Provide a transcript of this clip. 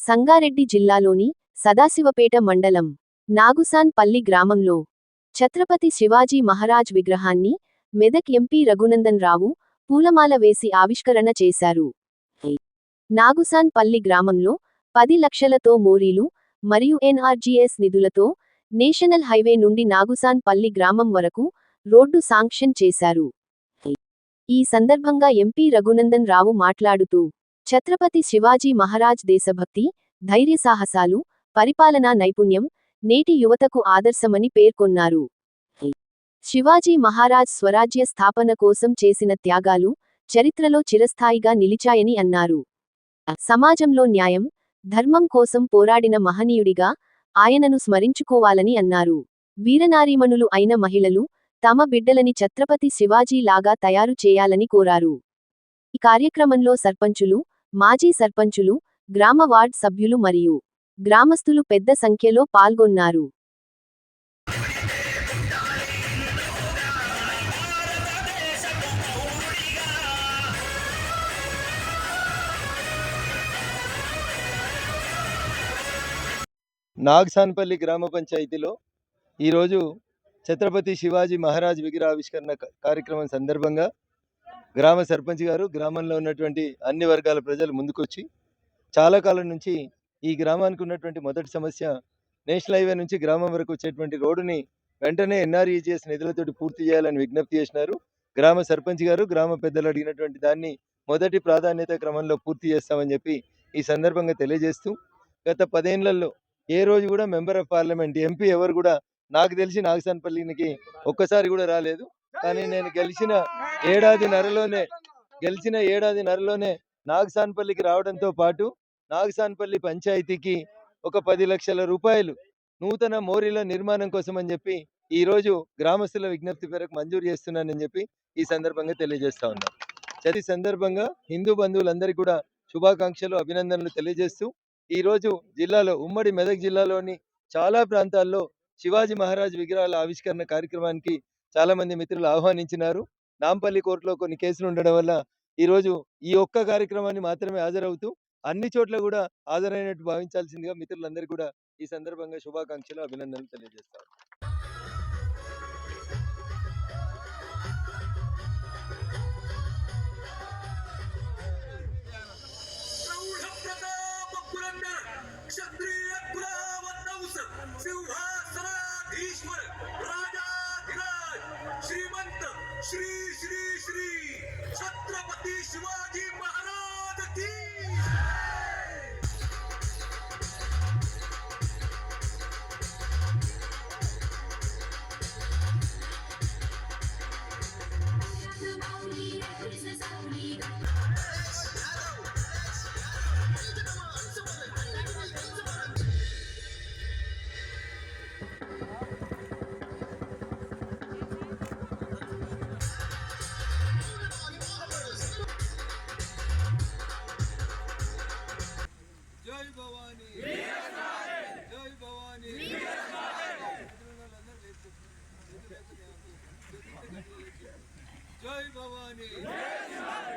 సంగారెడ్డి జిల్లాలోని సదాశివపేట మండలం నాగుసాన్ పల్లి గ్రామంలో ఛత్రపతి శివాజీ మహారాజ్ విగ్రహాన్ని మెదక్ ఎంపీ రఘునందన్ రావు పూలమాల వేసి ఆవిష్కరణ చేశారు. నాగుసాన్ పల్లి గ్రామంలో 10 లక్షలతో మోరీలు మరియు ఎన్ఆర్జీఎస్ నిధులతో నేషనల్ హైవే నుండి నాగుసాన్ పల్లి గ్రామం వరకు రోడ్డు శాంక్షన్ చేశారు. ఈ సందర్భంగా ఎంపీ రఘునందన్ రావు మాట్లాడుతూ ఛత్రపతి శివాజీ మహారాజ్ దేశభక్తి, ధైర్యసాహసాలు, పరిపాలనా నైపుణ్యం నేటి యువతకు ఆదర్శమని పేర్కొన్నారు. శివాజీ మహారాజ్ స్వరాజ్య స్థాపన కోసం చేసిన త్యాగాలు చరిత్రలో చిరస్థాయిగా నిలిచాయని అన్నారు. సమాజంలో న్యాయం, ధర్మం కోసం పోరాడిన మహనీయుడిగా ఆయనను స్మరించుకోవాలని అన్నారు. వీరనారీమణులు అయిన మహిళలు తమ బిడ్డలని ఛత్రపతి శివాజీ లాగా తయారు చేయాలని కోరారు. ఈ కార్యక్రమంలో సర్పంచులు, మాజీ సర్పంచులు, గ్రామ వార్డ్ సభ్యులు మరియు గ్రామస్తులు పెద్ద సంఖ్యలో పాల్గొన్నారు. నాగ్సాన్పల్లి గ్రామ పంచాయతీలో ఈరోజు ఛత్రపతి శివాజీ మహారాజ్ విగ్రహావిష్కరణ కార్యక్రమం సందర్భంగా గ్రామ సర్పంచ్ గారు గ్రామంలో ఉన్నటువంటి అన్ని వర్గాల ప్రజలు ముందుకొచ్చి చాలా కాలం నుంచి ఈ గ్రామానికి ఉన్నటువంటి మొదటి సమస్య నేషనల్ హైవే నుంచి గ్రామం వరకు వచ్చేటువంటి రోడ్డుని వెంటనే ఎన్ఆర్ఈజీఎస్ నిధులతోటి పూర్తి చేయాలని విజ్ఞప్తి చేసినారు. గ్రామ సర్పంచ్ గారు గ్రామ పెద్దలు అడిగినటువంటి దాన్ని మొదటి ప్రాధాన్యత క్రమంలో పూర్తి చేస్తామని చెప్పి ఈ సందర్భంగా తెలియజేస్తూ గత 10 ఏళ్లలో ఏ రోజు కూడా మెంబర్ ఆఫ్ పార్లమెంట్ ఎంపీ ఎవరు కూడా నాకు తెలిసి నాగ్సాన్పల్లికి ఒక్కసారి కూడా రాలేదు. కానీ నేను గెలిచిన ఏడాదిన్నరలోనే నాగ్సాన్పల్లికి రావడంతో పాటు నాగ్సాన్పల్లి పంచాయతీకి ఒక 10 లక్షల రూపాయలు నూతన మోరీల నిర్మాణం కోసం అని చెప్పి ఈరోజు గ్రామస్తుల విజ్ఞప్తి మేరకు మంజూరు చేస్తున్నానని చెప్పి ఈ సందర్భంగా తెలియజేస్తా ఉన్నాను. ఈ సందర్భంగా హిందూ బంధువులందరికీ కూడా శుభాకాంక్షలు, అభినందనలు తెలియజేస్తూ ఈరోజు జిల్లాలో ఉమ్మడి మెదక్ జిల్లాలోని చాలా ప్రాంతాల్లో శివాజీ మహారాజ్ విగ్రహాల ఆవిష్కరణ కార్యక్రమానికి చాలా మంది మిత్రులు ఆహ్వానించినారు. నాంపల్లి కోర్టులో కొన్ని కేసులు ఉండడం వల్ల ఈరోజు ఈ ఒక్క కార్యక్రమాన్ని మాత్రమే హాజరవుతూ అన్ని చోట్ల కూడా హాజరైనట్టు భావించాల్సిందిగా మిత్రులందరికీ కూడా ఈ సందర్భంగా శుభాకాంక్షలు, అభినందనలు తెలియజేస్తారు. श्रीमंत श्री श्री श्री छत्रपति शिवाजी महाराज की जय भवानी।